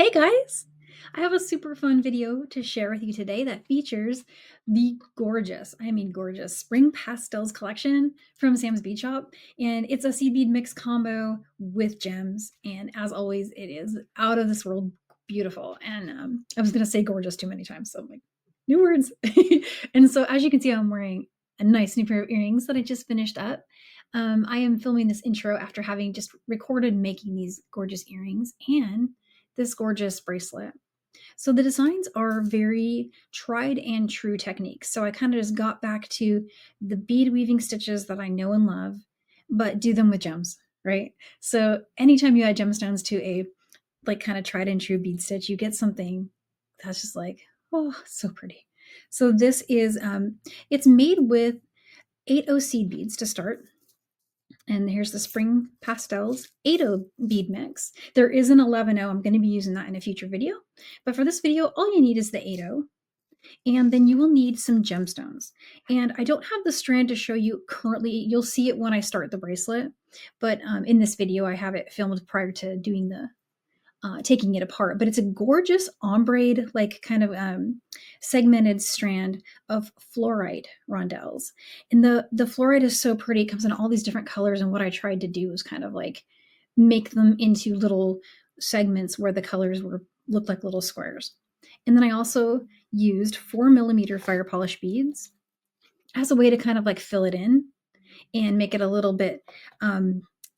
Hey guys! I have a super fun video to share with you today that features the gorgeous Spring Pastels collection from Sam's Bead Shop. And it's a seed bead mix combo with gems. And as always, it is out of this world beautiful. And I was going to say gorgeous too many times. So I'm like, new words. And so as you can see, I'm wearing a nice new pair of earrings that I just finished up. I am filming this intro after having just recorded making these gorgeous earrings and this gorgeous bracelet. So the designs are very tried and true techniques. So I kind of just got back to the bead weaving stitches that I know and love, but do them with gems, right? So anytime you add gemstones to a like kind of tried and true bead stitch, you get something that's just like, oh, so pretty. So this is, it's made with 8O seed beads to start. And here's the Spring Pastels 8O bead mix. There is an 11O. I'm going to be using that in a future video. But for this video, all you need is the 8O. And then you will need some gemstones. And I don't have the strand to show you currently. You'll see it when I start the bracelet. But in this video, I have it filmed prior to doing the taking it apart, but it's a gorgeous ombre, like kind of segmented strand of Fluorite Rondelles. And the fluorite is so pretty. It comes in all these different colors. And what I tried to do was kind of like make them into little segments where the colors looked like little squares. And then I also used 4mm fire polish beads as a way to kind of like fill it in and make it a little bit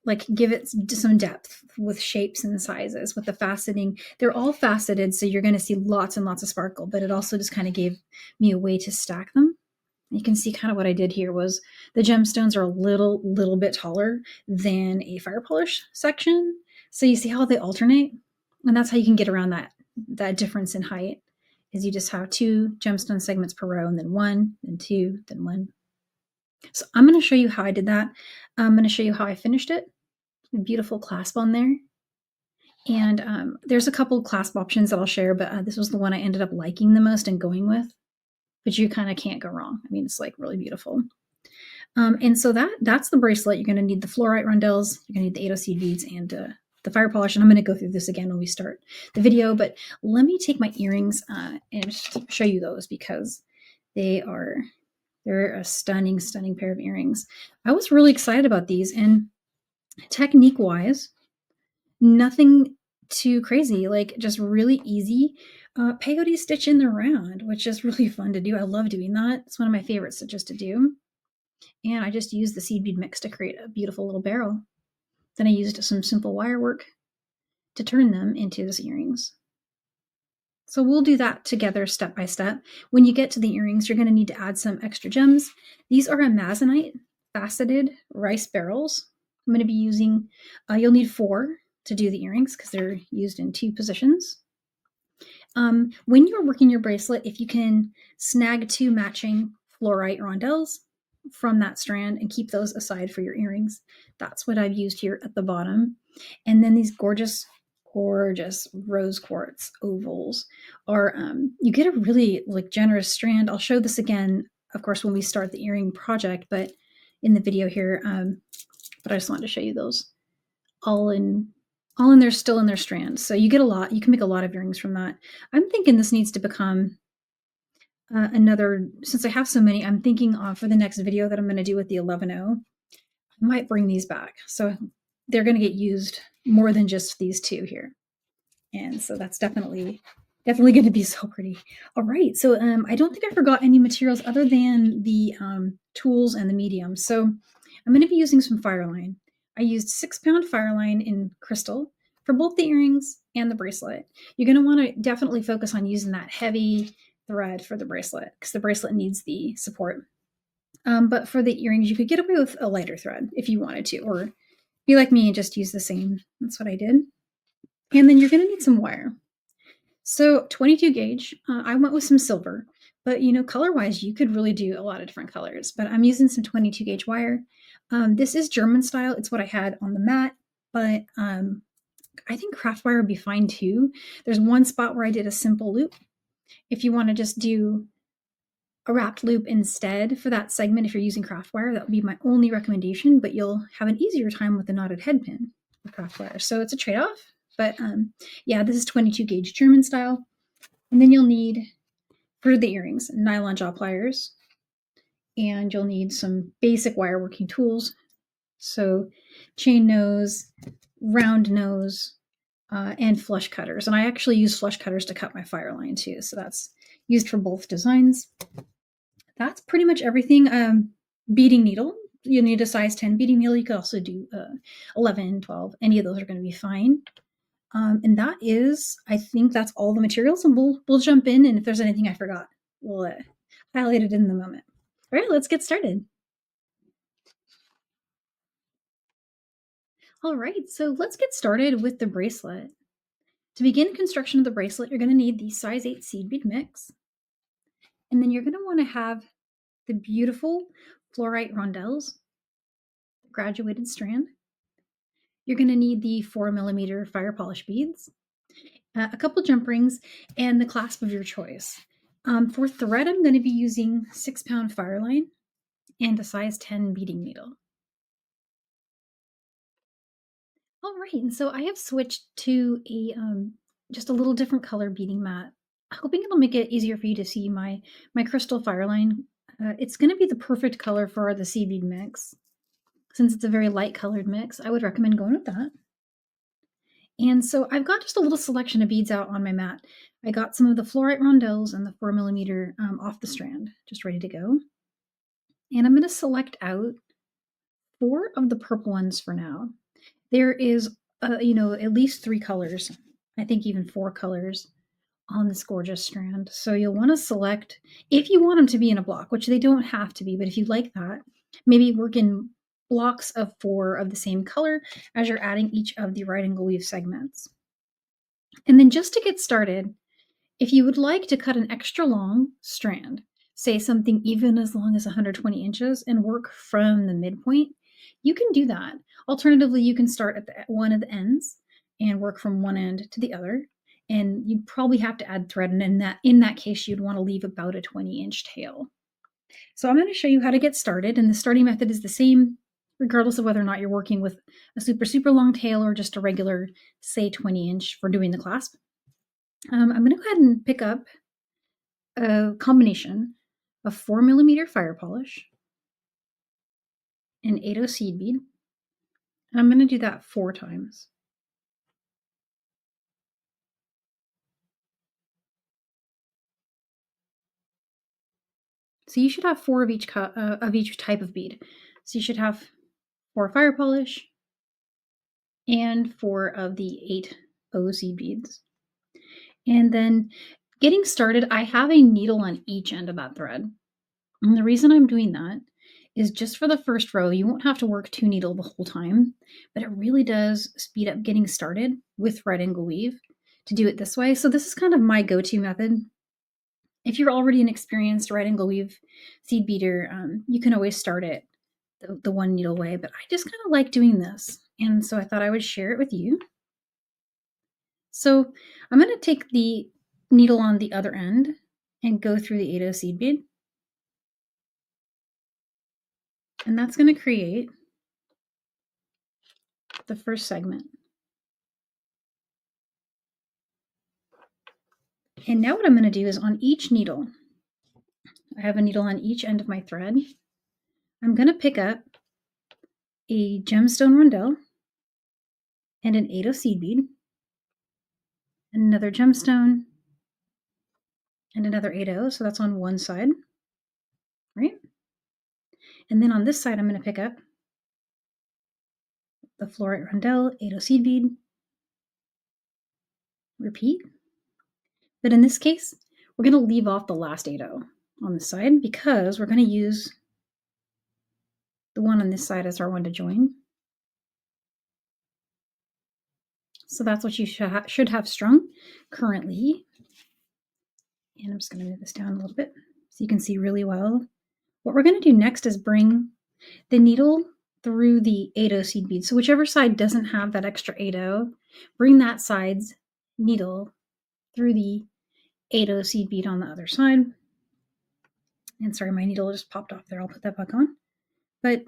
like give it some depth with shapes and sizes with the faceting. They're all faceted, so you're going to see lots and lots of sparkle, but it also just kind of gave me a way to stack them. You can see kind of what I did here was the gemstones are a little bit taller than a fire polish section. So you see how they alternate? And that's how you can get around that difference in height is you just have 2 gemstone segments per row and then 1, then 2, then 1. So I'm going to show you how I did that. I'm going to show you how I finished it. A beautiful clasp on there. And there's a couple clasp options that I'll share, but this was the one I ended up liking the most and going with. But you kind of can't go wrong. I mean, it's like really beautiful. And so that's the bracelet. You're going to need the Fluorite Rondelles. You're going to need the 8O seed beads and the fire polish. And I'm going to go through this again when we start the video. But let me take my earrings and just show you those because they're a stunning pair of earrings. I was really excited about these, and technique-wise, nothing too crazy, like just really easy peyote stitch in the round, which is really fun to do. I love doing that. It's one of my favorite stitches to do. And I just used the seed bead mix to create a beautiful little barrel. Then I used some simple wire work to turn them into these earrings. So we'll do that together step by step. When you get to the earrings, you're going to need to add some extra gems. These are amazonite faceted rice barrels. I'm going to be using, you'll need 4 to do the earrings because they're used in 2 positions. When you're working your bracelet, if you can snag 2 matching Fluorite Rondelles from that strand and keep those aside for your earrings, that's what I've used here at the bottom. And then these gorgeous Rose Quartz ovals are, you get a really like generous strand. I'll show this again, of course, when we start the earring project, but in the video here, but I just wanted to show you those all in there, still in their strands. So you get a lot, you can make a lot of earrings from that. I'm thinking this needs to become another, since I have so many, I'm thinking for the next video that I'm going to do with the 11O, I might bring these back. So they're going to get used more than just these 2 here. And so that's definitely going to be so pretty. All right. So I don't think I forgot any materials other than the tools and the medium. So I'm going to be using some Fireline. I used 6-pound Fireline in crystal for both the earrings and the bracelet. You're going to want to definitely focus on using that heavy thread for the bracelet because the bracelet needs the support. But for the earrings, you could get away with a lighter thread if you wanted to, or be like me and just use the same. That's what I did. And then you're going to need some wire. So 22 gauge, I went with some silver, but you know, color-wise, you could really do a lot of different colors, but I'm using some 22 gauge wire. This is German style. It's what I had on the mat, but I think craft wire would be fine too. There's one spot where I did a simple loop. If you want to just do a wrapped loop instead for that segment, if you're using craft wire, that would be my only recommendation, but you'll have an easier time with the knotted head pin with craft wire. So it's a trade-off, But yeah, this is 22 gauge German style. And then you'll need, for the earrings, nylon jaw pliers. And you'll need some basic wire working tools. So chain nose, round nose, and flush cutters. And I actually use flush cutters to cut my Fireline too. So that's used for both designs. That's pretty much everything. Beading needle. You'll need a size 10 beading needle. You could also do 11, 12. Any of those are going to be fine. And that is, I think that's all the materials. And we'll jump in. And if there's anything I forgot, we'll highlight it in the moment. All right, let's get started. All right, so let's get started with the bracelet. To begin construction of the bracelet, you're going to need the size 8 seed bead mix. And then you're going to want to have the beautiful Fluorite Rondelles, graduated strand. You're going to need the 4mm Firepolish beads, a couple jump rings, and the clasp of your choice. For thread, I'm going to be using 6-pound Fireline and a size 10 beading needle. All right, and so I have switched to a just a little different color beading mat, hoping it'll make it easier for you to see my crystal Fireline. It's going to be the perfect color for the seed bead mix. Since it's a very light colored mix, I would recommend going with that. And so I've got just a little selection of beads out on my mat. I got some of the Fluorite Rondelles and the 4mm off the strand, just ready to go. And I'm going to select out 4 of the purple ones for now. There is, at least 3 colors, I think even 4 colors on this gorgeous strand. So you'll want to select, if you want them to be in a block, which they don't have to be, but if you like that, maybe work in blocks of 4 of the same color as you're adding each of the right angle weave segments. And then just to get started, if you would like to cut an extra long strand, say something even as long as 120 inches and work from the midpoint, you can do that. Alternatively, you can start at one of the ends and work from one end to the other. And you probably have to add thread. And in that case, you'd want to leave about a 20-inch tail. So I'm going to show you how to get started. And the starting method is the same, regardless of whether or not you're working with a super, super long tail or just a regular, say 20-inch for doing the clasp. I'm going to go ahead and pick up a combination of 4mm Firepolish and 8/0 seed bead. And I'm going to do that 4 times. So you should have 4 of each type of bead. So you should have 4 Firepolish and 4 of the 8/0 seed beads. And then getting started, I have a needle on each end of that thread. And the reason I'm doing that is just for the first row, you won't have to work 2 needle the whole time, but it really does speed up getting started with right angle weave to do it this way. So this is kind of my go-to method. If you're already an experienced right angle weave seed beater, you can always start it the one needle way, but I just kind of like doing this. And so I thought I would share it with you. So I'm going to take the needle on the other end and go through the 8/0 seed bead. And that's going to create the first segment. And now what I'm going to do is on each needle, I have a needle on each end of my thread. I'm going to pick up a gemstone rondelle and an 8/0 seed bead, and another gemstone and another 8/0. So that's on one side, right? And then on this side, I'm going to pick up the Fluorite Rondelle, 8/0 seed bead, repeat. But in this case, we're going to leave off the last 8/0 on this side because we're going to use the one on this side as our one to join. So that's what you should have strung currently. And I'm just going to move this down a little bit so you can see really well. What we're going to do next is bring the needle through the 8/0 seed bead. So whichever side doesn't have that extra 8/0, bring that side's needle through the 8/0 seed bead on the other side. And sorry, my needle just popped off there. I'll put that back on. But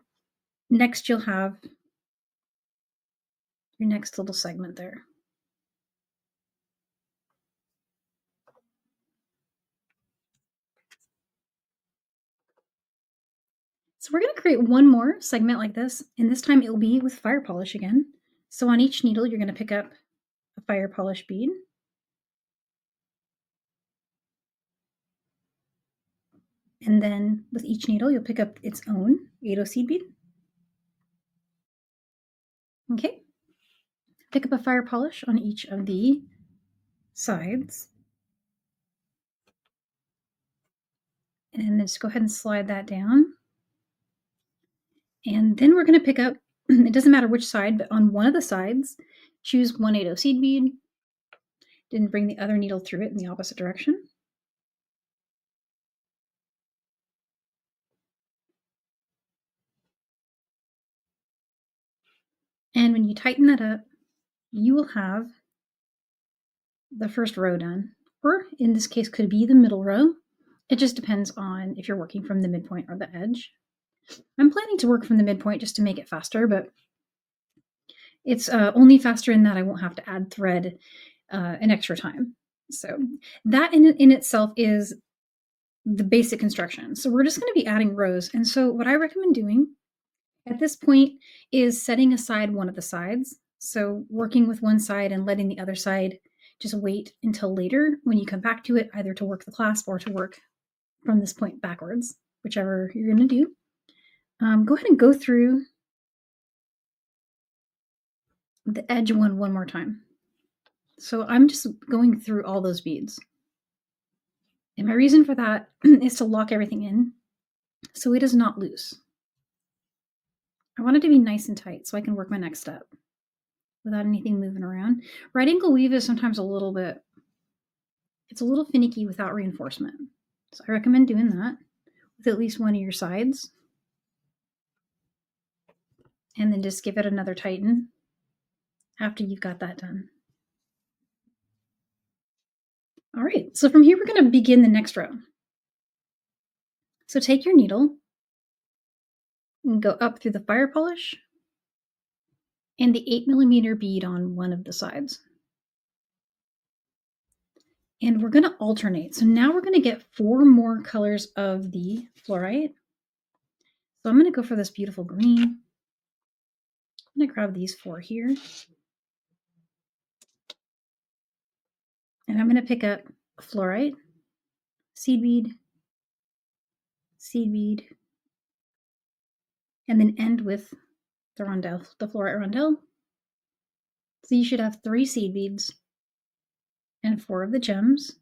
next you'll have your next little segment there. So we're going to create one more segment like this, and this time it will be with fire polish again. So on each needle, you're going to pick up a fire polish bead. And then with each needle, you'll pick up its own 8 seed bead. Okay. Pick up a fire polish on each of the sides. And then just go ahead and slide that down. And then we're going to pick up, it doesn't matter which side, but on one of the sides, choose 1 8 seed bead. Didn't bring the other needle through it in the opposite direction. And when you tighten that up, you will have the first row done. Or in this case, could be the middle row. It just depends on if you're working from the midpoint or the edge. I'm planning to work from the midpoint just to make it faster, but it's only faster in that I won't have to add thread an extra time. So that in itself is the basic construction. So we're just going to be adding rows. And so what I recommend doing at this point is setting aside one of the sides. So working with one side and letting the other side just wait until later when you come back to it, either to work the clasp or to work from this point backwards, whichever you're going to do. Go ahead and go through the edge one more time. So I'm just going through all those beads. And my reason for that is to lock everything in so it is not loose. I want it to be nice and tight so I can work my next step without anything moving around. Right angle weave is sometimes it's a little finicky without reinforcement. So I recommend doing that with at least one of your sides. And then just give it another tighten after you've got that done. All right, so from here, we're going to begin the next row. So take your needle and go up through the fire polish and the 8mm bead on one of the sides. And we're going to alternate. So now we're going to get 4 more colors of the fluorite. So I'm going to go for this beautiful green. I'm going to grab these 4 here. And I'm going to pick up a fluorite, seed bead, and then end with the rondelle, the fluorite rondelle. So you should have 3 seed beads and 4 of the gems.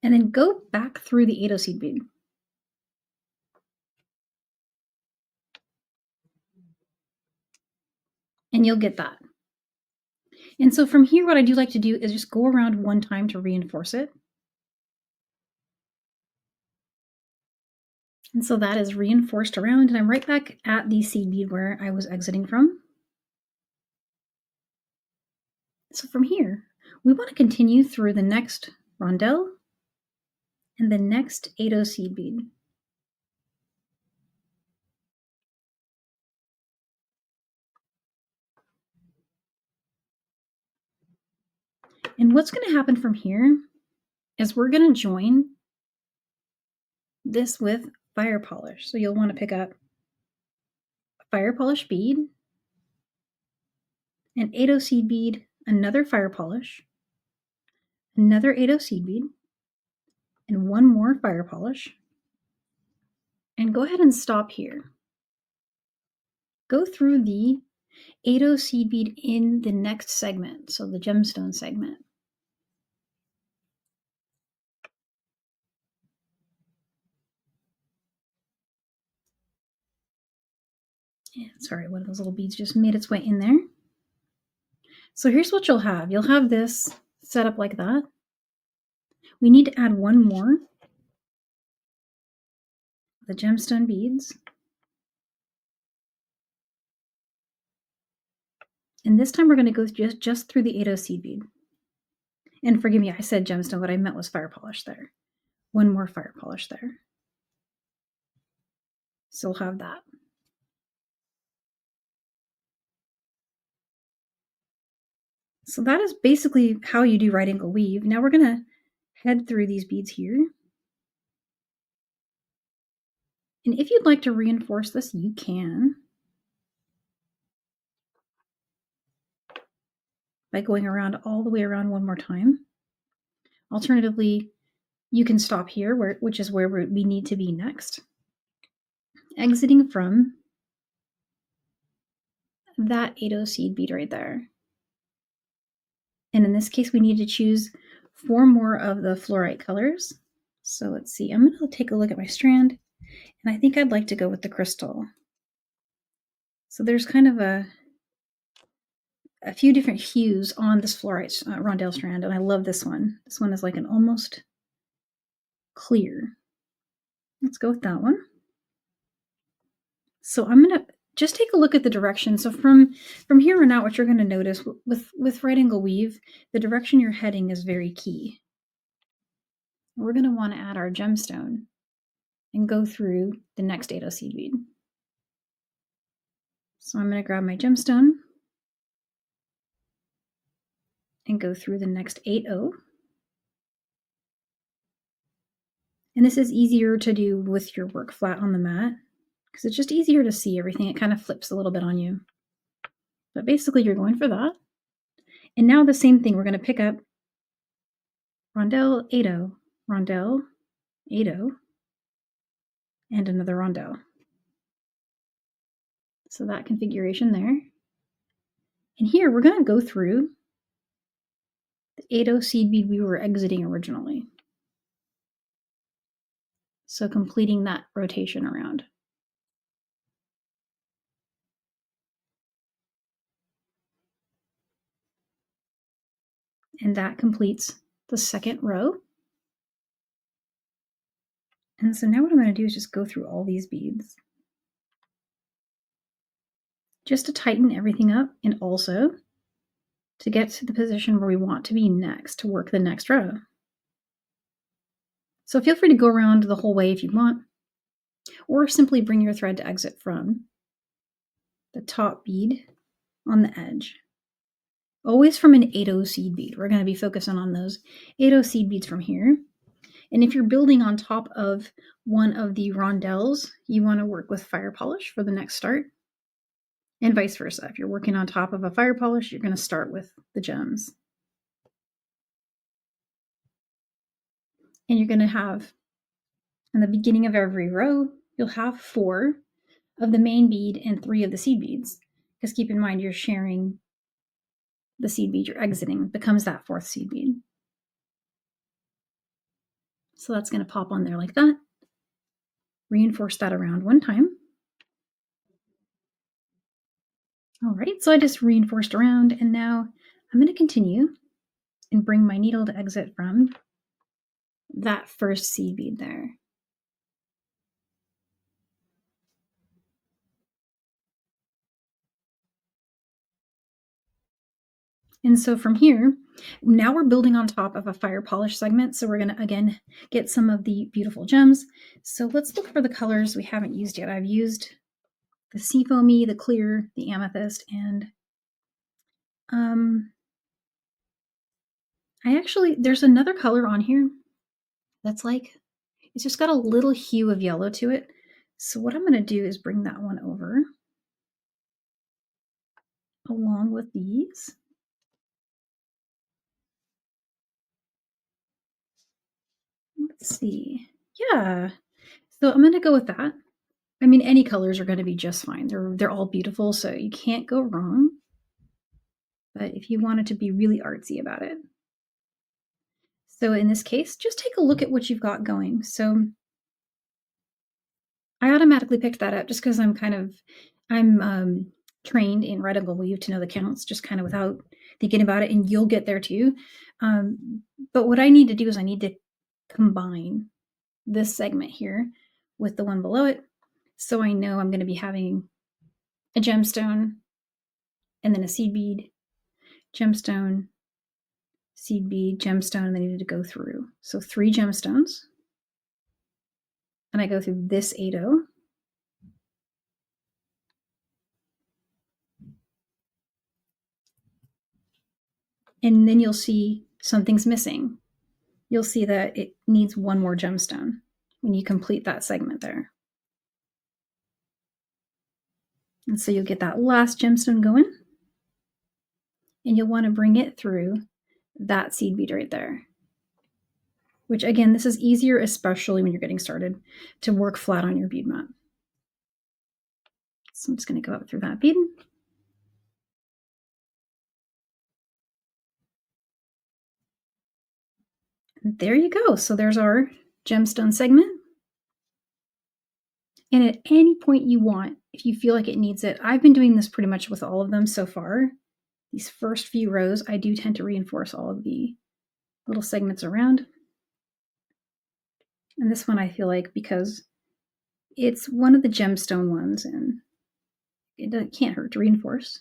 And then go back through the 8 seed bead. And you'll get that. And so from here, what I do like to do is just go around one time to reinforce it. And so that is reinforced around, and I'm right back at the seed bead where I was exiting from. So from here, we want to continue through the next rondelle and the next 8 seed bead. And what's going to happen from here is we're going to join this with fire polish. So you'll want to pick up a fire polish bead, an 8 seed bead, another fire polish, another 8 seed bead, and one more fire polish. And go ahead and stop here. Go through the 8 seed bead in the next segment, so the gemstone segment. Yeah, sorry, one of those little beads just made its way in there. So here's what you'll have. You'll have this set up like that. We need to add one more, the gemstone beads. And this time we're going to go just through the 8 seed bead. And forgive me, I said gemstone, what I meant was fire polish there. One more fire polish there. So we'll have that. So that is basically how you do right angle weave. Now we're going to head through these beads here. And if you'd like to reinforce this, you can by going around all the way around one more time. Alternatively, you can stop here, which is where we need to be next. Exiting from that 8/0 seed bead right there. And in this case, we need to choose 4 more of the fluorite colors. So let's see, I'm going to take a look at my strand, and I think I'd like to go with the crystal. So there's kind of a few different hues on this Fluorite Rondelle strand, and I love this one. This one is like an almost clear. Let's go with that one. So I'm going to just take a look at the direction. So from here on out, what you're going to notice with right angle weave, the direction you're heading is very key. We're going to want to add our gemstone and go through the next 8/0 seed bead. So I'm going to grab my gemstone and go through the next 8/0. And this is easier to do with your work flat on the mat because it's just easier to see everything. It kind of flips a little bit on you. But basically you're going for that. And now the same thing, we're going to pick up Rondelle 8/0, Rondelle 8/0, and another Rondelle. So that configuration there. And here we're going to go through the 8/0 seed bead we were exiting originally. So completing that rotation around. And that completes the second row. And so now what I'm going to do is just go through all these beads, just to tighten everything up and also to get to the position where we want to be next to work the next row. So feel free to go around the whole way if you want, or simply bring your thread to exit from the top bead on the edge. Always from an 8/0 seed bead. We're going to be focusing on those 8/0 seed beads from here. And if you're building on top of one of the rondelles, you want to work with fire polish for the next start. And vice versa. If you're working on top of a fire polish, you're going to start with the gems. And you're going to have, in the beginning of every row, you'll have 4 of the main bead and 3 of the seed beads. Because keep in mind, you're sharing the seed bead you're exiting, becomes that 4th seed bead. So that's going to pop on there like that. Reinforce that around one time. All right, so I just reinforced around, and now I'm going to continue and bring my needle to exit from that first seed bead there. And so from here, now we're building on top of a fire polish segment. So we're going to, again, get some of the beautiful gems. So let's look for the colors we haven't used yet. I've used the seafoamy, the clear, the amethyst, and there's another color on here that's like, it's just got a little hue of yellow to it. So what I'm going to do is bring that one over along with these. Let's see. Yeah. So I'm going to go with that. I mean, any colors are going to be just fine. They're all beautiful, so you can't go wrong. But if you wanted to be really artsy about it. So in this case, just take a look at what you've got going. So I automatically picked that up just because I'm trained in right angle weave to know the counts, just kind of without thinking about it, and you'll get there too. But what I need to do is I need to combine this segment here with the one below it. So I know I'm going to be having a gemstone and then a seed bead, gemstone, seed bead, gemstone, and then I needed to go through. So 3 gemstones. And I go through this 8/0. And then you'll see something's missing. You'll see that it needs 1 more gemstone when you complete that segment there. And so you'll get that last gemstone going, and you'll want to bring it through that seed bead right there. Which again, this is easier, especially when you're getting started, to work flat on your bead mat. So I'm just going to go up through that bead. And there you go. So there's our gemstone segment. And at any point you want, if you feel like it needs it, I've been doing this pretty much with all of them so far. These first few rows, I do tend to reinforce all of the little segments around. And this one I feel like, because it's one of the gemstone ones and it can't hurt to reinforce.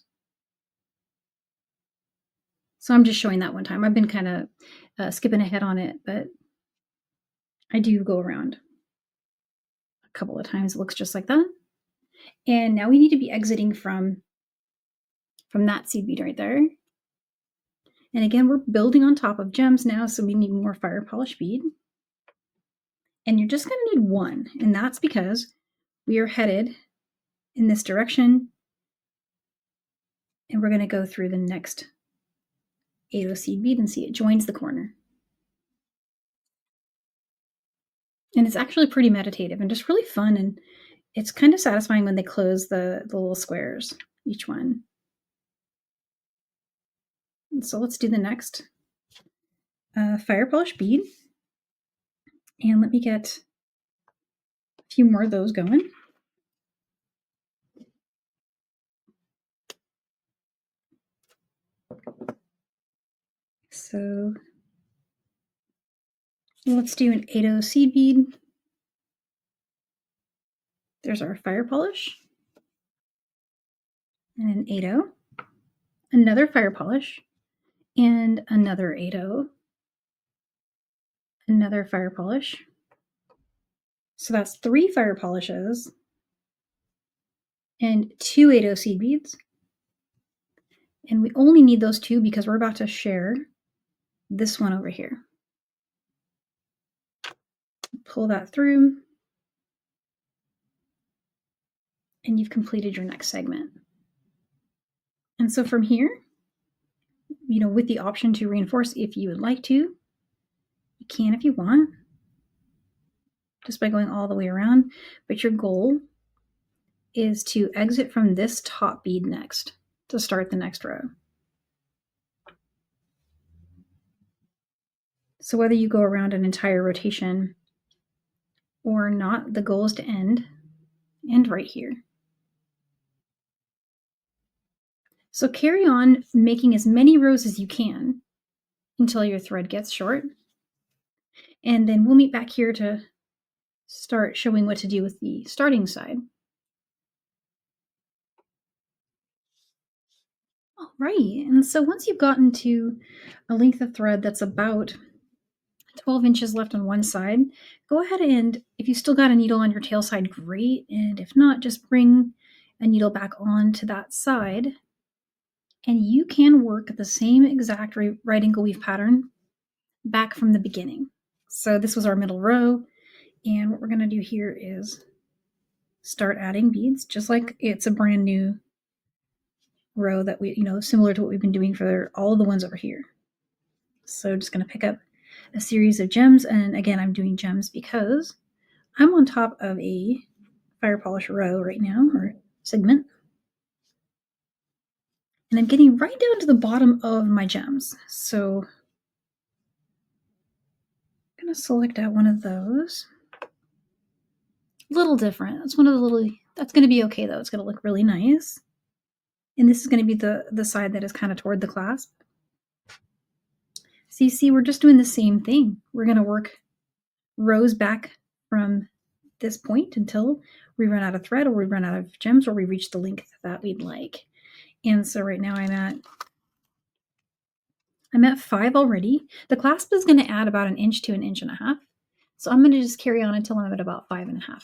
So I'm just showing that one time. I've been kind of skipping ahead on it, but I do go around a couple of times. It looks just like that. And now we need to be exiting from that seed bead right there. And again, we're building on top of gems now, so we need more fire polish bead. And you're just going to need one, and that's because we are headed in this direction, and we're going to go through the next 8 seed bead and see it joins the corner. And it's actually pretty meditative and just really fun, and it's kind of satisfying when they close the little squares, each one. And so let's do the next fire polish bead. And let me get a few more of those going. So let's do an 8 seed bead. There's our fire polish. And an 8, another fire polish, and another 8, another fire polish. So that's 3 fire polishes and 2 8 seed beads. And we only need those 2 because we're about to share this one over here. Pull that through, and you've completed your next segment. And so from here, with the option to reinforce if you would like to, you can if you want, just by going all the way around. But your goal is to exit from this top bead next to start the next row. So whether you go around an entire rotation or not, the goal is to end right here. So carry on making as many rows as you can until your thread gets short. And then we'll meet back here to start showing what to do with the starting side. All right, and so once you've gotten to a length of thread that's about 12 inches left on one side, go ahead and, if you still got a needle on your tail side, great. And if not, just bring a needle back onto that side. And you can work the same exact right angle weave pattern back from the beginning. So this was our middle row. And what we're going to do here is start adding beads, just like it's a brand new row that we, similar to what we've been doing for all of the ones over here. So just going to pick up a series of gems. And again, I'm doing gems because I'm on top of a fire polish row right now, or segment. And I'm getting right down to the bottom of my gems. So I'm going to select out one of those. A little different. That's that's going to be okay though. It's going to look really nice. And this is going to be the side that is kind of toward the clasp. So you see, we're just doing the same thing. We're going to work rows back from this point until we run out of thread, or we run out of gems, or we reach the length that we'd like. And so right now I'm at 5 already. The clasp is going to add about 1 inch to 1.5 inches. So I'm going to just carry on until I'm at about 5.5.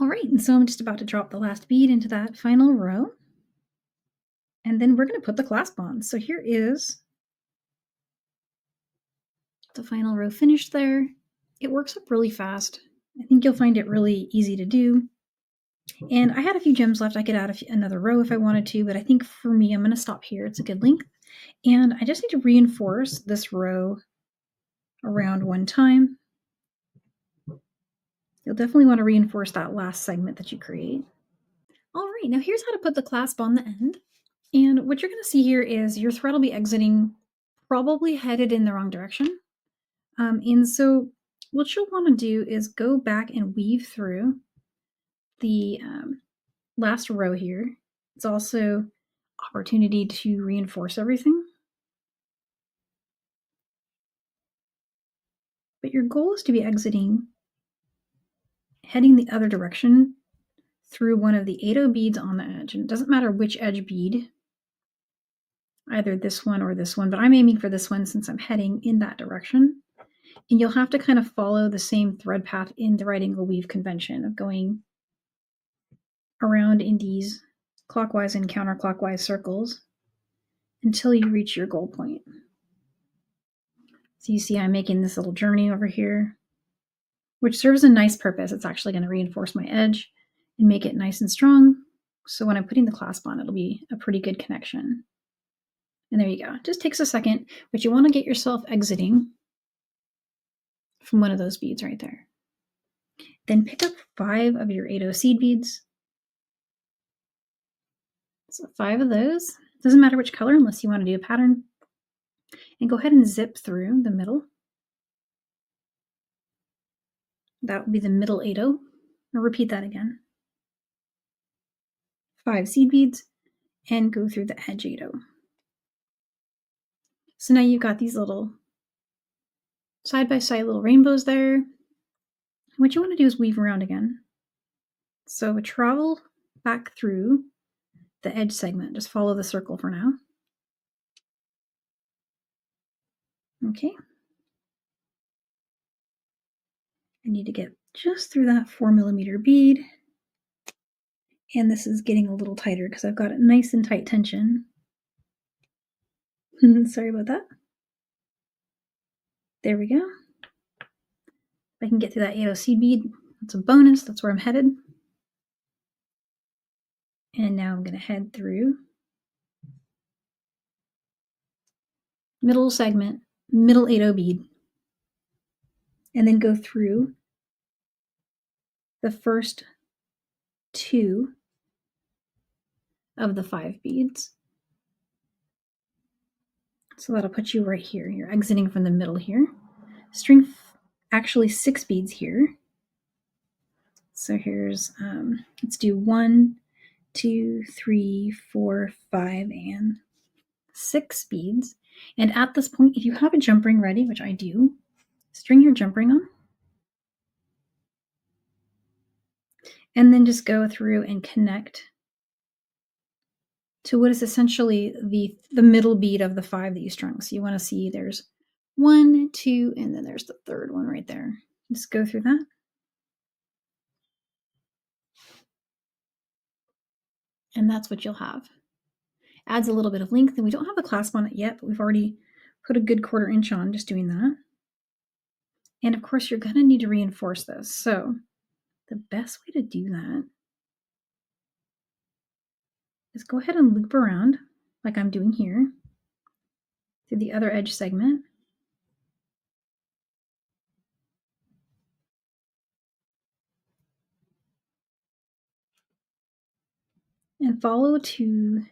All right, and so I'm just about to drop the last bead into that final row. And then we're going to put the clasp on. So here is the final row finished there. It works up really fast. I think you'll find it really easy to do. And I had a few gems left. I could add another row if I wanted to, but I think for me, I'm going to stop here. It's a good length. And I just need to reinforce this row around one time. You'll definitely want to reinforce that last segment that you create. All right, now here's how to put the clasp on the end. And what you're going to see here is your thread will be exiting probably headed in the wrong direction. And so what you'll want to do is go back and weave through the last row here. It's also opportunity to reinforce everything. But your goal is to be exiting, heading the other direction through one of the 8/0 beads on the edge. And it doesn't matter which edge bead, either this one or this one, but I'm aiming for this one since I'm heading in that direction. And you'll have to kind of follow the same thread path in the right angle weave convention of going around in these clockwise and counterclockwise circles until you reach your goal point. So you see I'm making this little journey over here, which serves a nice purpose. It's actually going to reinforce my edge and make it nice and strong. So when I'm putting the clasp on, it'll be a pretty good connection. And there you go. It just takes a second, but you want to get yourself exiting from one of those beads right there. Then pick up 5 of your 8/0 seed beads. So 5 of those. Doesn't matter which color unless you want to do a pattern. And go ahead and zip through the middle. That will be the middle 8/0. I'll repeat that again. 5 seed beads and go through the edge 8/0. So now you've got these little side-by-side little rainbows there. What you want to do is weave around again. So travel back through the edge segment. Just follow the circle for now. Okay. I need to get just through that 4mm bead. And this is getting a little tighter because I've got it nice and tight tension. Sorry about that. There we go. If I can get through that 8/0 seed bead, that's a bonus. That's where I'm headed. And now I'm going to head through middle segment, middle 8/0 bead, and then go through the first 2 of the 5 beads. So that'll put you right here. You're exiting from the middle here. String actually 6 beads here. So here's, let's do 1, 2, 3, 4, 5, and 6 beads. And at this point, if you have a jump ring ready, which I do, string your jump ring on. And then just go through and connect to what is essentially the middle bead of the 5 that you strung. So you want to see there's 1, 2, and then there's the 3rd one right there. Just go through that. And that's what you'll have. Adds a little bit of length, and we don't have a clasp on it yet, but we've already put a good 1/4 inch on just doing that. And of course, you're going to need to reinforce this. So the best way to do that is go ahead and loop around like I'm doing here through the other edge segment. And follow to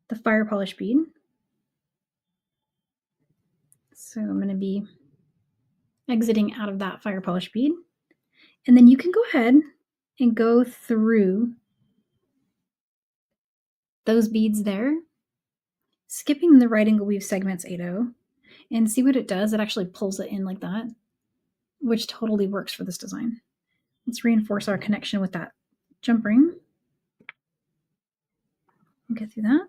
the fire polish bead. So I'm going to be exiting out of that fire polish bead. And then you can go ahead and go through those beads there, skipping the right angle weave segments 8/0, and see what it does. It actually pulls it in like that, which totally works for this design. Let's reinforce our connection with that jump ring. We'll get through that.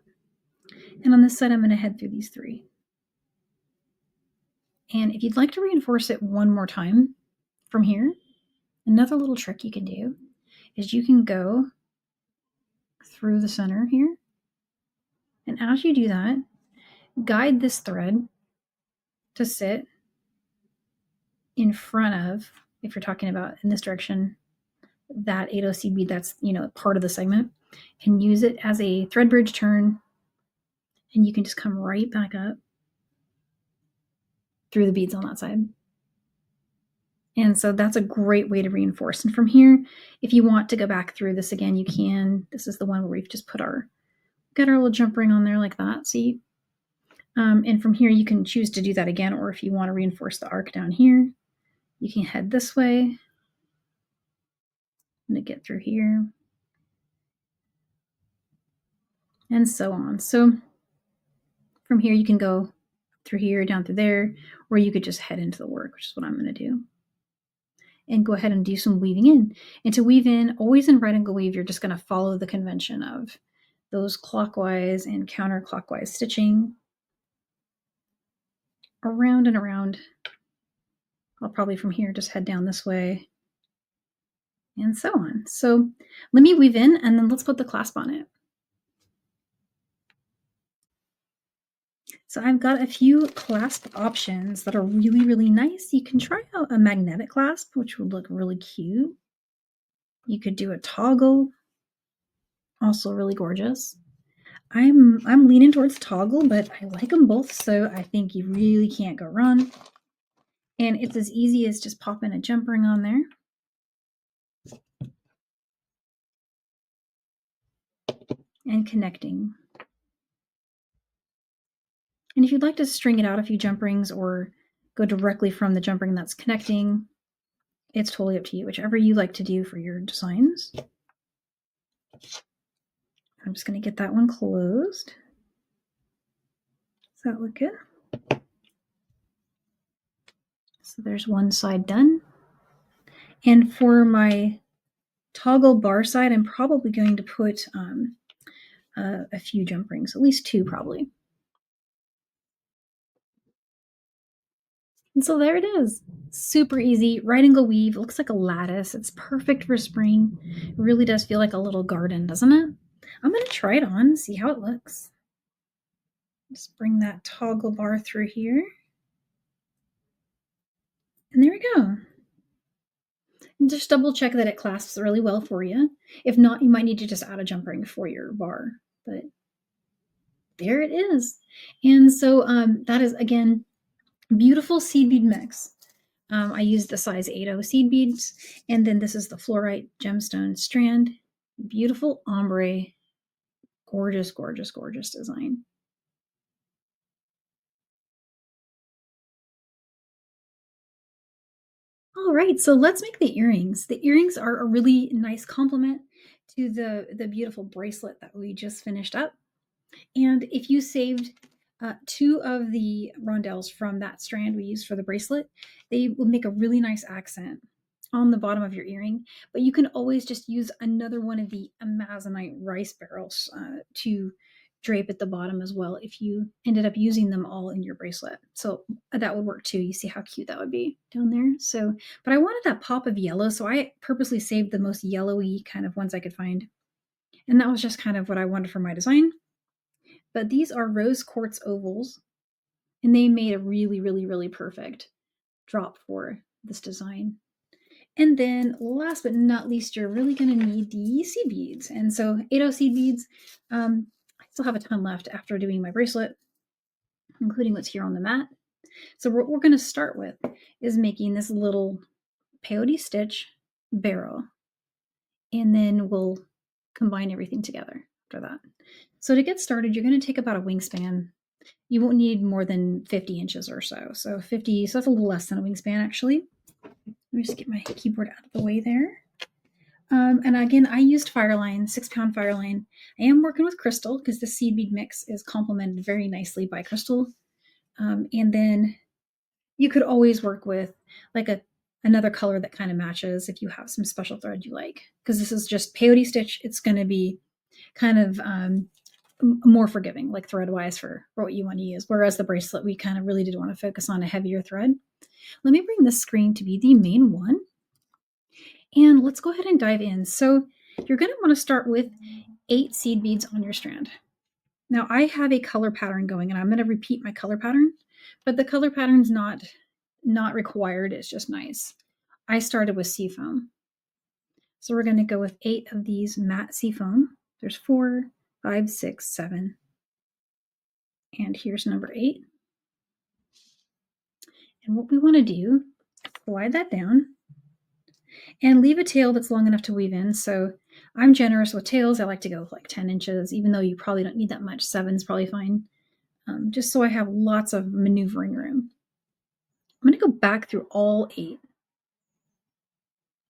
And on this side, I'm going to head through these 3. And if you'd like to reinforce it one more time from here, another little trick you can do is you can go through the center here. And as you do that, guide this thread to sit in front of if you're talking about in this direction, that 8/0 seed bead, that's, part of the segment, and use it as a thread bridge turn, and you can just come right back up through the beads on that side. And so that's a great way to reinforce. And from here, if you want to go back through this again, you can. This is the one where we've just got our little jump ring on there like that, see? And from here, you can choose to do that again, or if you want to reinforce the arc down here, you can head this way. I'm going to get through here. And so on. So from here, you can go through here, down through there, or you could just head into the work, which is what I'm going to do. And go ahead and do some weaving in. And to weave in, always in right angle weave, you're just going to follow the convention of those clockwise and counterclockwise stitching around and around. I'll probably from here just head down this way and so on. So let me weave in and then let's put the clasp on it. So I've got a few clasp options that are really, really nice. You can try out a magnetic clasp, which would look really cute. You could do a toggle, also really gorgeous. I'm leaning towards toggle, but I like them both, so I think you really can't go wrong. And it's as easy as just popping a jump ring on there. And connecting. And if you'd like to string it out a few jump rings or go directly from the jump ring that's connecting, it's totally up to you, whichever you like to do for your designs. I'm just going to get that one closed. Does that look good? So there's one side done. And for my toggle bar side, I'm probably going to put a few jump rings, at least 2 probably. And so there it is. Super easy, right angle weave. It looks like a lattice. It's perfect for spring. It really does feel like a little garden, doesn't it? I'm going to try it on, see how it looks. Just bring that toggle bar through here. And there we go. And just double check that it clasps really well for you. If not, you might need to just add a jump ring for your bar. But there it is. And so that is, again, beautiful seed bead mix. I used the size 8/0 seed beads, and then this is the Fluorite gemstone strand. Beautiful ombre, gorgeous, gorgeous, gorgeous design. All right, so let's make the earrings. The earrings are a really nice complement to the beautiful bracelet that we just finished up. And if you saved 2 of the rondelles from that strand we used for the bracelet, they will make a really nice accent on the bottom of your earring. But you can always just use another one of the amazonite rice barrels to drape at the bottom as well if you ended up using them all in your bracelet. So that would work too. You see how cute that would be down there. So, but I wanted that pop of yellow, so I purposely saved the most yellowy kind of ones I could find. And that was just kind of what I wanted for my design. But these are Rose Quartz ovals, and they made a really, really, really perfect drop for this design. And then last but not least, you're really going to need the seed beads. And so 8/0 seed beads, I still have a ton left after doing my bracelet, including what's here on the mat. So what we're going to start with is making this little peyote stitch barrel, and then we'll combine everything together after that. So to get started, you're going to take about a wingspan. You won't need more than 50 inches or so. So 50, so that's a little less than a wingspan actually. Let me just get my keyboard out of the way there. And again, I used Fireline, 6-pound Fireline. I am working with crystal because the seed bead mix is complemented very nicely by crystal. And then you could always work with like another color that kind of matches if you have some special thread you like. Because this is just peyote stitch. It's going to be kind of more forgiving, like thread-wise for what you want to use. Whereas the bracelet, we kind of really did want to focus on a heavier thread. Let me bring this screen to be the main one. And let's go ahead and dive in. So you're going to want to start with 8 seed beads on your strand. Now I have a color pattern going, and I'm going to repeat my color pattern, but the color pattern's not required. It's just nice. I started with seafoam. So we're going to go with 8 of these matte seafoam. There's 4, 5, 6, 7. And here's number 8. And what we want to do, slide that down and leave a tail that's long enough to weave in. So I'm generous with tails. I like to go with like 10 inches, even though you probably don't need that much. 7's probably fine. Just so I have lots of maneuvering room. I'm going to go back through all 8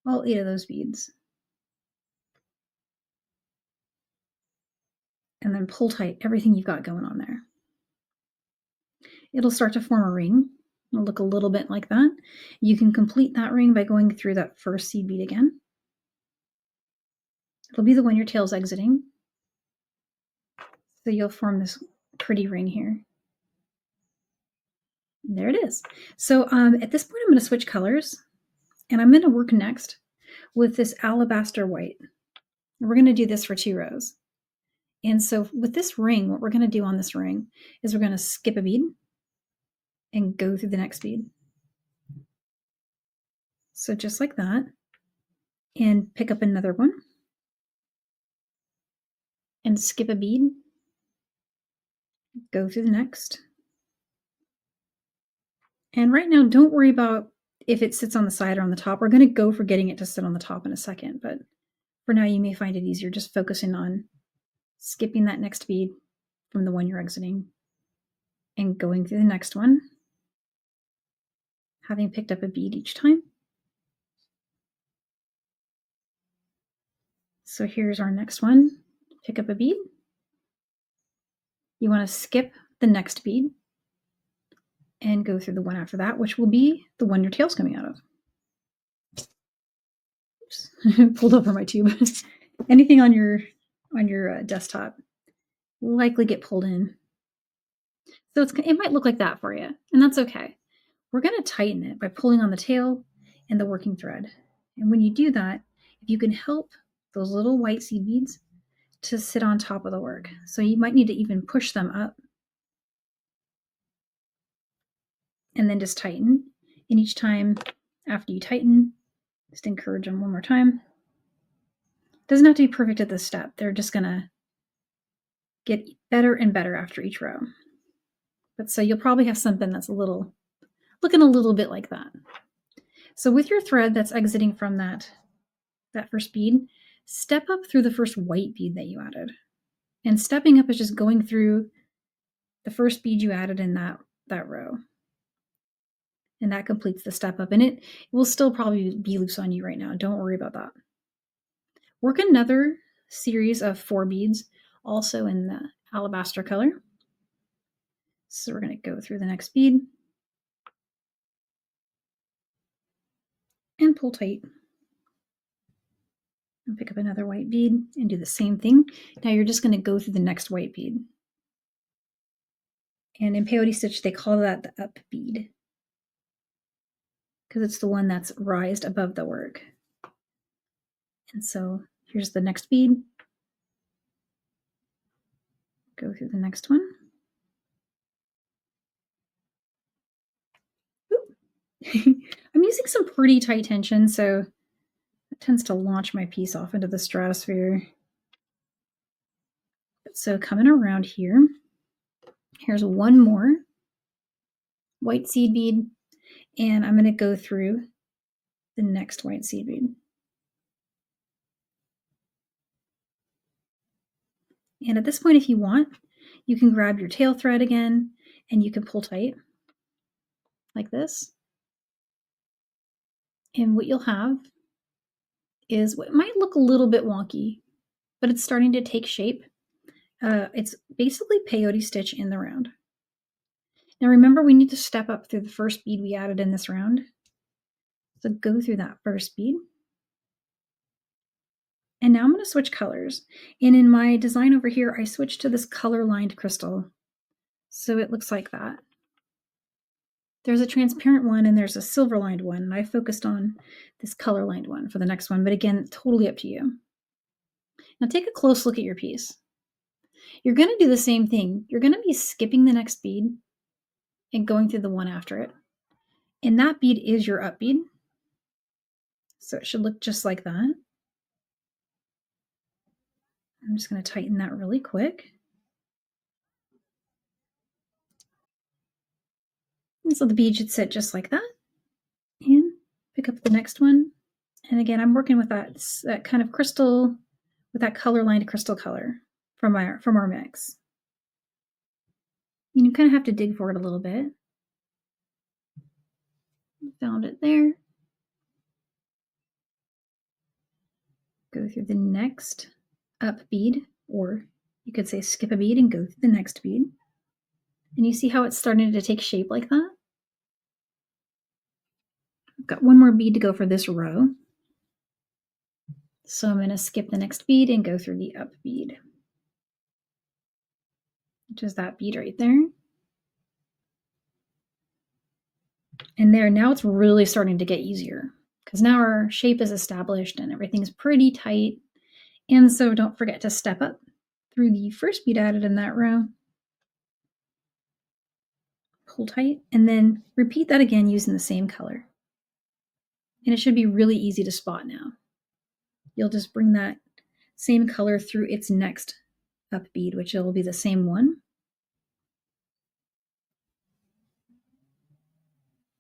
of those beads. And then pull tight everything you've got going on there. It'll start to form a ring. It'll look a little bit like that. You can complete that ring by going through that first seed bead again. It'll be the one your tail's exiting. So you'll form this pretty ring here. There it is. So at this point, I'm going to switch colors, and I'm going to work next with this alabaster white. And we're going to do this for 2 rows. And so with this ring, what we're going to do on this ring is we're going to skip a bead and go through the next bead. So just like that, and pick up another one and skip a bead, go through the next. And right now, don't worry about if it sits on the side or on the top. We're going to go for getting it to sit on the top in a second, but for now, you may find it easier just focusing on skipping that next bead from the one you're exiting and going through the next one, having picked up a bead each time. So here's our next one. Pick up a bead. You want to skip the next bead and go through the one after that, which will be the one your tail's coming out of. Oops. Pulled over my tube. Anything on your desktop will likely get pulled in. So it might look like that for you, and that's okay. We're going to tighten it by pulling on the tail and the working thread. And when you do that, if you can help those little white seed beads to sit on top of the work. So you might need to even push them up and then just tighten. And each time after you tighten, just encourage them one more time. It doesn't have to be perfect at this step. They're just going to get better and better after each row. But so you'll probably have something that's looking a little bit like that. So with your thread that's exiting from that first bead, step up through the first white bead that you added. And stepping up is just going through the first bead you added in that row. And that completes the step up. And it will still probably be loose on you right now. Don't worry about that. Work another series of 4 beads, also in the alabaster color. So we're going to go through the next bead and pull tight. And pick up another white bead and do the same thing. Now you're just going to go through the next white bead. And in peyote stitch, they call that the up bead because it's the one that's rised above the work. And so here's the next bead. Go through the next one. I'm using some pretty tight tension, so it tends to launch my piece off into the stratosphere. So coming around here, here's one more white seed bead, and I'm going to go through the next white seed bead. And at this point, if you want, you can grab your tail thread again, and you can pull tight like this. And what you'll have is what might look a little bit wonky, but it's starting to take shape. It's basically peyote stitch in the round. Now remember, we need to step up through the first bead we added in this round. So go through that first bead. And now I'm going to switch colors. And in my design over here, I switched to this color-lined crystal. So it looks like that. There's a transparent one and there's a silver-lined one. And I focused on this color-lined one for the next one. But again, totally up to you. Now take a close look at your piece. You're going to do the same thing. You're going to be skipping the next bead and going through the one after it. And that bead is your up bead. So it should look just like that. I'm just going to tighten that really quick. And so the bead should sit just like that. And pick up the next one. And again, I'm working with that kind of crystal, with that color lined crystal color from our mix. You kind of have to dig for it a little bit. Found it there. Go through the next up bead, or you could say skip a bead and go through the next bead. And you see how it's starting to take shape like that? I've got one more bead to go for this row. So I'm going to skip the next bead and go through the up bead, which is that bead right there. And there, now it's really starting to get easier because now our shape is established and everything's pretty tight. And so don't forget to step up through the first bead added in that row. Pull tight, and then repeat that again using the same color. And it should be really easy to spot now. You'll just bring that same color through its next up bead, which will be the same one.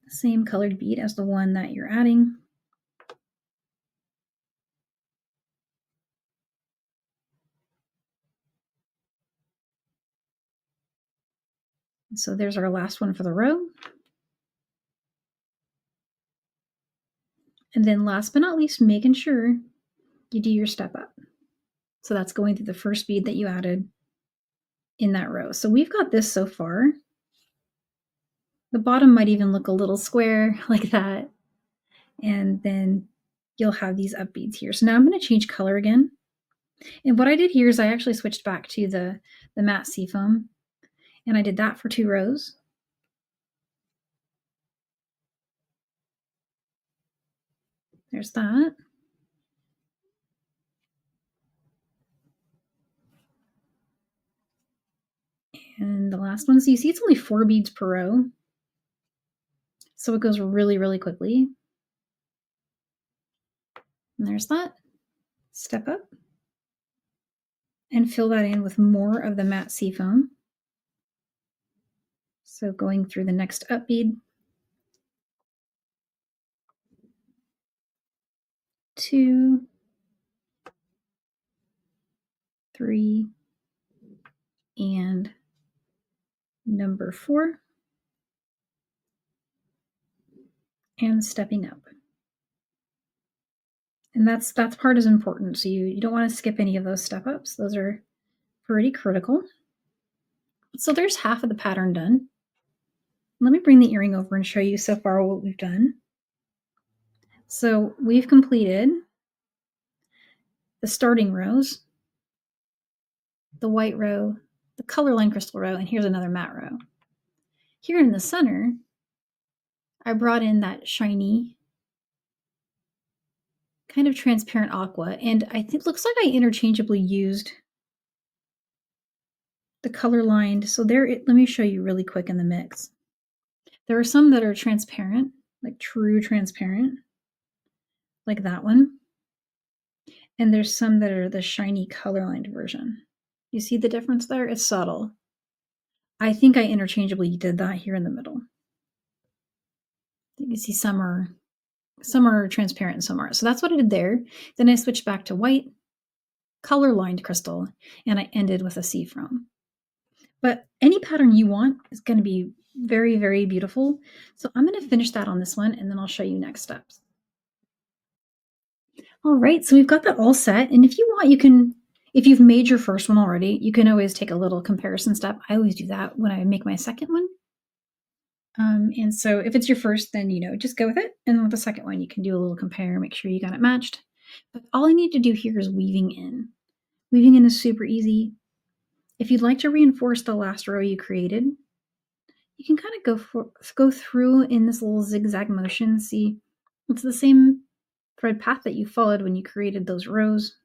Same colored bead as the one that you're adding. So there's our last one for the row. And then last but not least, making sure you do your step up. So that's going through the first bead that you added in that row. So we've got this so far. The bottom might even look a little square like that. And then you'll have these up beads here. So now I'm going to change color again. And what I did here is I actually switched back to the matte seafoam. And I did that for 2 rows. There's that. And the last one, so you see it's only 4 beads per row. So it goes really, really quickly. And there's that. Step up. And fill that in with more of the matte seafoam. So going through the next up bead. 2, 3, and number 4. And stepping up. And that part is important. So you don't want to skip any of those step ups. Those are pretty critical. So there's half of the pattern done. Let me bring the earring over and show you so far what we've done. So we've completed the starting rows, the white row, the color line crystal row, and here's another matte row. Here in the center, I brought in that shiny, kind of transparent aqua, and I think it looks like I interchangeably used the color lined. So there, let me show you really quick in the mix. There are some that are transparent, like true transparent, like that one. And there's some that are the shiny color lined version. You see the difference there? It's subtle. I think I interchangeably did that here in the middle. You can see some are transparent and some aren't. So that's what I did there. Then I switched back to white, color lined crystal, and I ended with a seafoam. But any pattern you want is going to be very, very beautiful. So I'm going to finish that on this one, and then I'll show you next steps. All right, so we've got that all set. And if you want, you can, if you've made your first one already, you can always take a little comparison step. I always do that when I make my second one. And so if it's your first, then, just go with it. And with the second one, you can do a little compare, make sure you got it matched. But all I need to do here is weaving in. Weaving in is super easy. If you'd like to reinforce the last row you created, you can kind of go through in this little zigzag motion. See, it's the same thread path that you followed when you created those rows.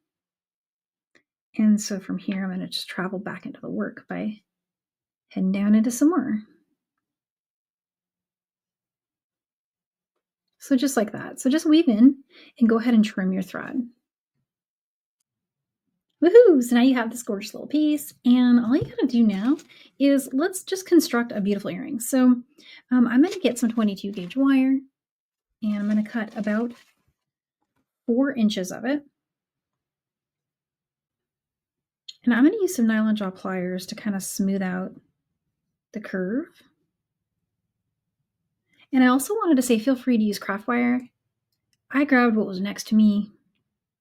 And so from here, I'm going to just travel back into the work by heading down into some more. So just like that. So just weave in and go ahead and trim your thread. Woohoo! So now you have this gorgeous little piece, and all you gotta do now is let's just construct a beautiful earring. So I'm gonna get some 22 gauge wire, and I'm gonna cut about 4 inches of it. And I'm gonna use some nylon jaw pliers to kind of smooth out the curve. And I also wanted to say, feel free to use craft wire. I grabbed what was next to me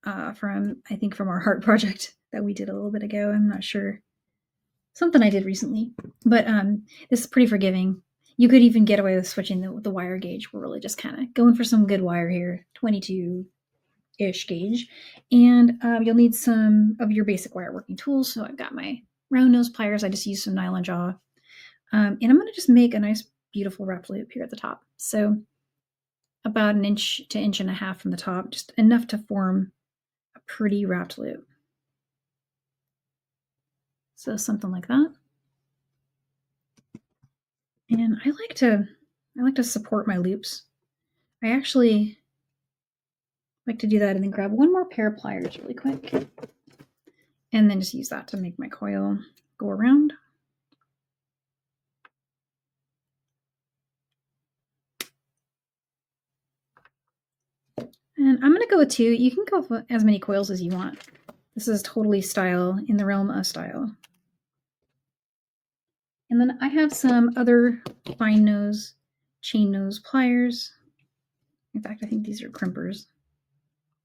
from our heart project that we did a little bit ago. I'm not sure. Something I did recently. But this is pretty forgiving. You could even get away with switching the wire gauge. We're really just kind of going for some good wire here, 22-ish gauge. And you'll need some of your basic wire working tools. So I've got my round nose pliers. I just used some nylon jaw. And I'm going to just make a nice, beautiful wrapped loop here at the top. So about 1 inch to 1.5 inches from the top, just enough to form a pretty wrapped loop. So something like that. And I like to support my loops. I actually like to do that and then grab one more pair of pliers really quick. And then just use that to make my coil go around. And I'm going to go with 2. You can go with as many coils as you want. This is totally style, in the realm of style. And then I have some other fine nose, chain nose pliers. In fact, I think these are crimpers.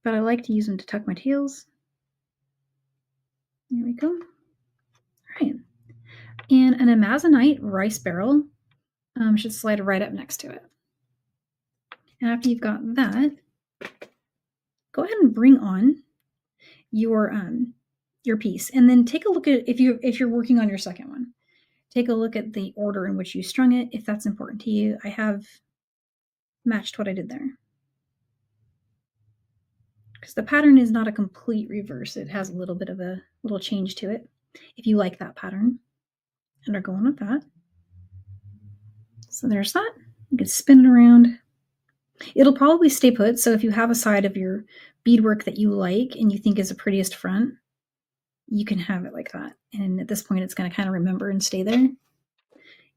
But I like to use them to tuck my tails. There we go. All right. And an amazonite rice barrel should slide right up next to it. And after you've got that, go ahead and bring on your piece, and then take a look at if you're working on your second one. Take a look at the order in which you strung it, if that's important to you. I have matched what I did there. Because the pattern is not a complete reverse. It has a little bit of a little change to it. If you like that pattern and are going with that. So there's that. You can spin it around. It'll probably stay put. So if you have a side of your beadwork that you like and you think is the prettiest front, you can have it like that. And at this point, it's going to kind of remember and stay there.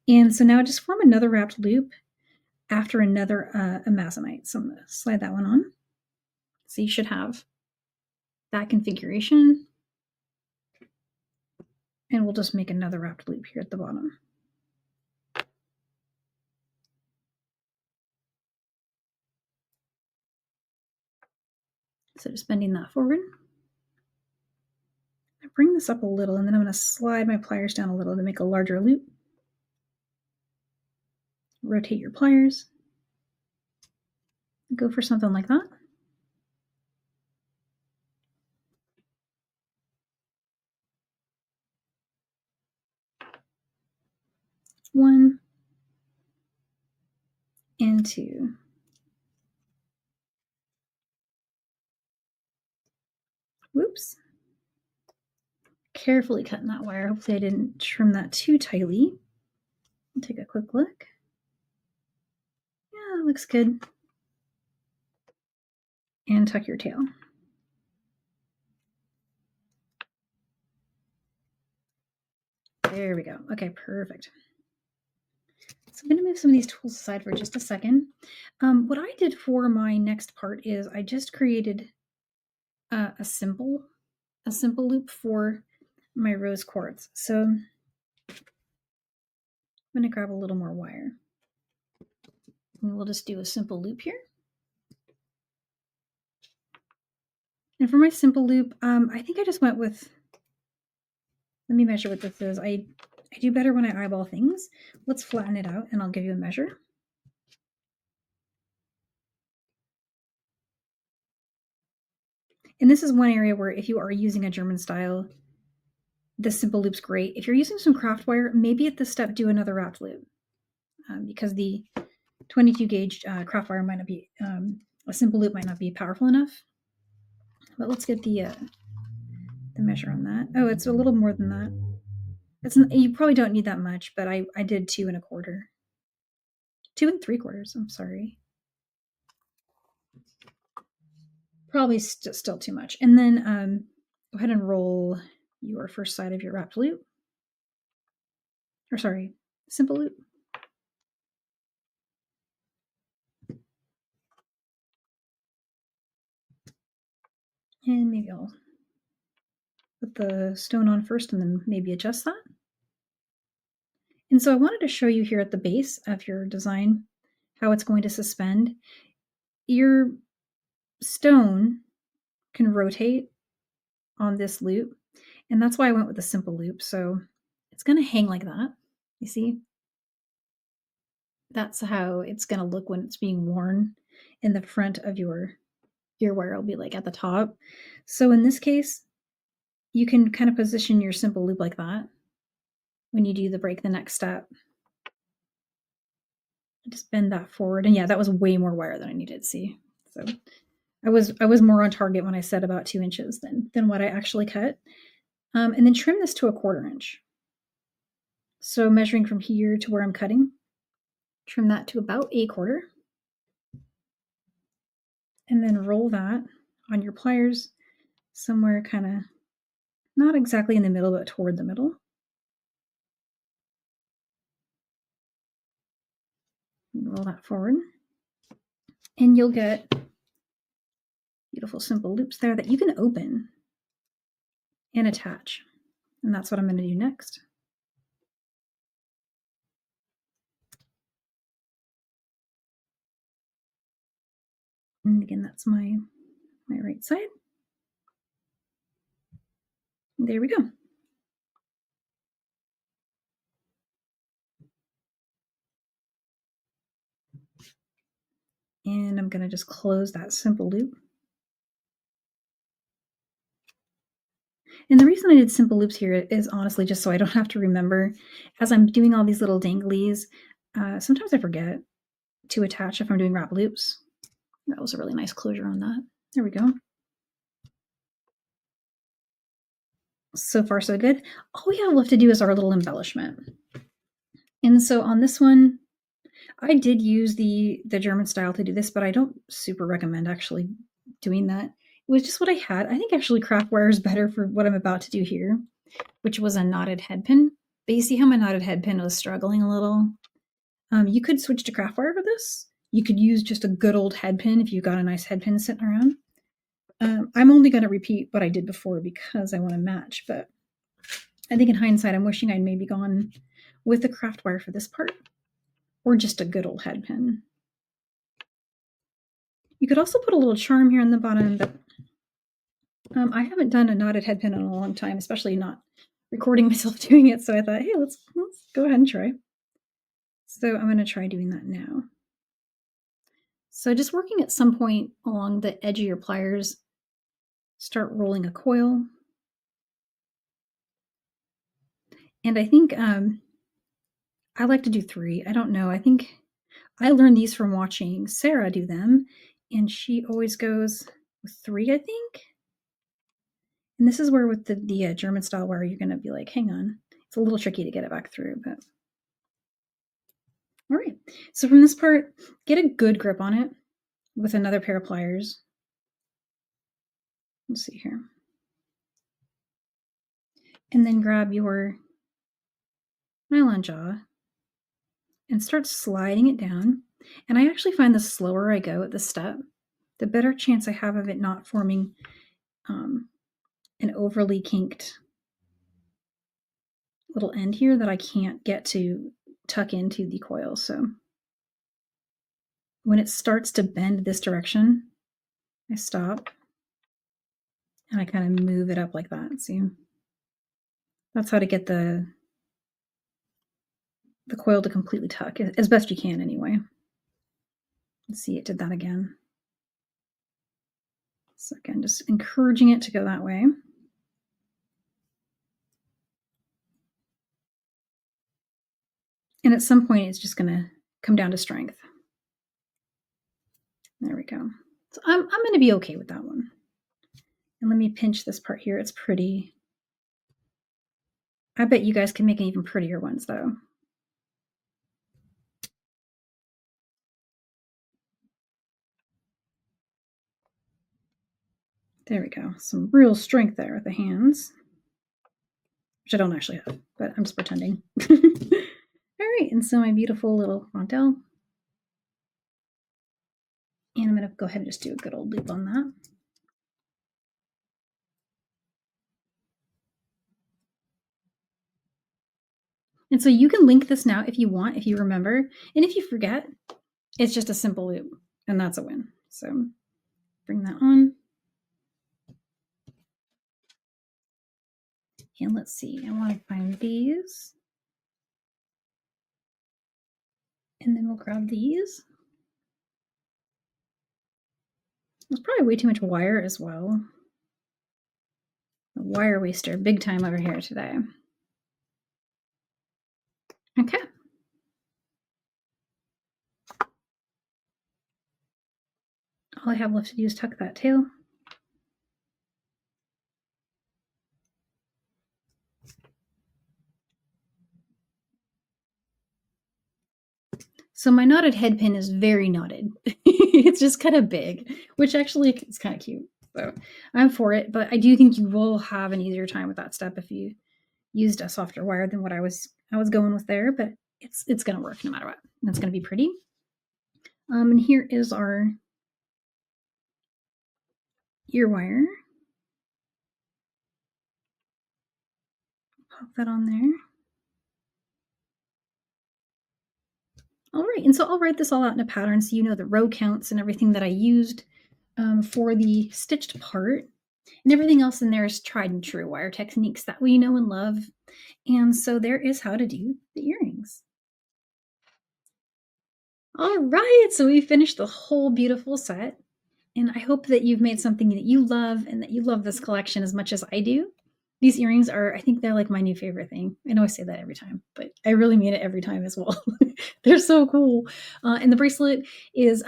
And so now just form another wrapped loop after another amazonite. So I'm going to slide that one on. So you should have that configuration. And we'll just make another wrapped loop here at the bottom. So just bending that forward. I bring this up a little, and then I'm going to slide my pliers down a little to make a larger loop. Rotate your pliers. Go for something like that. One and 2. Whoops. Carefully cutting that wire. Hopefully I didn't trim that too tightly. I'll take a quick look. Yeah, it looks good. And tuck your tail. There we go. Okay, perfect. So I'm going to move some of these tools aside for just a second. What I did for my next part is I just created a simple loop for my Rose Quartz. So I'm going to grab a little more wire. And we'll just do a simple loop here. And for my simple loop, I think I just went with, let me measure what this is. I do better when I eyeball things. Let's flatten it out and I'll give you a measure. And this is one area where if you are using a German style, this simple loop's great. If you're using some craft wire, maybe at this step do another wrapped loop because the 22 gauge craft wire might not be, a simple loop might not be powerful enough. But let's get the measure on that. Oh, it's a little more than that. You probably don't need that much, but I did 2 1/4. 2 3/4, I'm sorry. probably still too much. And then go ahead and roll your first side of your wrapped loop. Or sorry, simple loop. And maybe I'll put the stone on first and then maybe adjust that. And so I wanted to show you here at the base of your design how it's going to suspend. Your stone can rotate on this loop, and that's why I went with a simple loop. So it's going to hang like that. You see? That's how it's going to look when it's being worn, in the front of your wire will be like at the top. So in this case, you can kind of position your simple loop like that when you do the next step. Just bend that forward. And yeah, that was way more wire than I needed. See? So I was more on target when I said about 2 inches than what I actually cut. And then trim this to 1/4 inch. So measuring from here to where I'm cutting, trim that to about 1/4. And then roll that on your pliers somewhere kind of not exactly in the middle, but toward the middle. Roll that forward. And you'll get beautiful simple loops there that you can open and attach. And that's what I'm going to do next. And again, that's my right side. And there we go. And I'm going to just close that simple loop. And the reason I did simple loops here is honestly just so I don't have to remember as I'm doing all these little danglies. Sometimes I forget to attach if I'm doing wrap loops. That was a really nice closure on that. There we go. So far, so good. All we have left to do is our little embellishment. And so on this one, I did use the German style to do this, but I don't super recommend actually doing that. It was just what I had. I think actually craft wire is better for what I'm about to do here, which was a knotted head pin. But you see how my knotted head pin was struggling a little? You could switch to craft wire for this. You could use just a good old head pin if you've got a nice head pin sitting around. I'm only going to repeat what I did before because I want to match, but I think in hindsight, I'm wishing I'd maybe gone with the craft wire for this part, or just a good old head pin. You could also put a little charm here on the bottom, but I haven't done a knotted head pin in a long time, especially not recording myself doing it. So I thought, hey, let's go ahead and try. So I'm going to try doing that now. So just working at some point along the edge of your pliers, start rolling a coil. And I think I like to do 3. I don't know. I think I learned these from watching Sarah do them, and she always goes with 3, I think. And this is where with the German style wire, you're going to be like, hang on. It's a little tricky to get it back through, but all right. So from this part, get a good grip on it with another pair of pliers. Let's see here. And then grab your nylon jaw and start sliding it down. And I actually find the slower I go at this step, the better chance I have of it not forming an overly kinked little end here that I can't get to tuck into the coil. So when it starts to bend this direction, I stop and I kind of move it up like that. See? That's how to get the coil to completely tuck, as best you can anyway. Let's see, it did that again. So again, just encouraging it to go that way. And at some point, it's just going to come down to strength. There we go. So I'm going to be okay with that one. And let me pinch this part here. It's pretty. I bet you guys can make even prettier ones, though. There we go. Some real strength there with the hands, which I don't actually have, but I'm just pretending. All right, and so my beautiful little rondelle. And I'm going to go ahead and just do a good old loop on that. And so you can link this now if you want, if you remember. And if you forget, it's just a simple loop, and that's a win. So bring that on. And let's see, I want to find these. And then we'll grab these. There's probably way too much wire as well. A wire waster, big time over here today. Okay. All I have left to do is tuck that tail. So my knotted head pin is very knotted. It's just kind of big, which actually is kind of cute. So I'm for it, but I do think you will have an easier time with that step if you used a softer wire than what I was going with there, but it's going to work no matter what. And it's going to be pretty. And here is our ear wire. Pop that on there. All right, and so I'll write this all out in a pattern so you know the row counts and everything that I used for the stitched part. And everything else in there is tried and true wire techniques that we know and love. And so there is how to do the earrings. All right, so we finished the whole beautiful set. And I hope that you've made something that you love and that you love this collection as much as I do. These earrings are, I think they're like my new favorite thing. I know I say that every time, but I really mean it every time as well. They're so cool. And the bracelet is,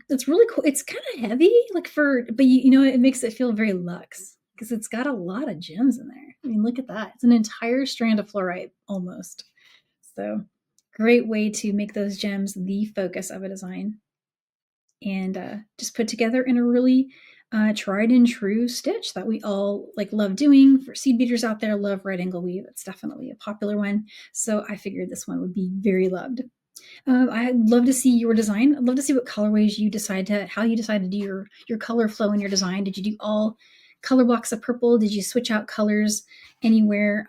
it's really cool. It's kind of heavy, like but you know, it makes it feel very luxe because it's got a lot of gems in there. I mean, look at that. It's an entire strand of fluorite almost. So great way to make those gems the focus of a design. And just put together in a really tried and true stitch that we all love doing. For seed beaters out there, love right angle weave. It's definitely a popular one. So I figured this one would be very loved. I'd love to see your design. I'd love to see what colorways you how you decide to do your color flow in your design. Did you do all color blocks of purple? Did you switch out colors anywhere?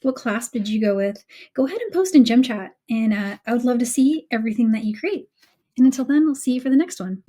What clasp did you go with? Go ahead and post in Gem Chat, and I would love to see everything that you create. And until then, I'll see you for the next one.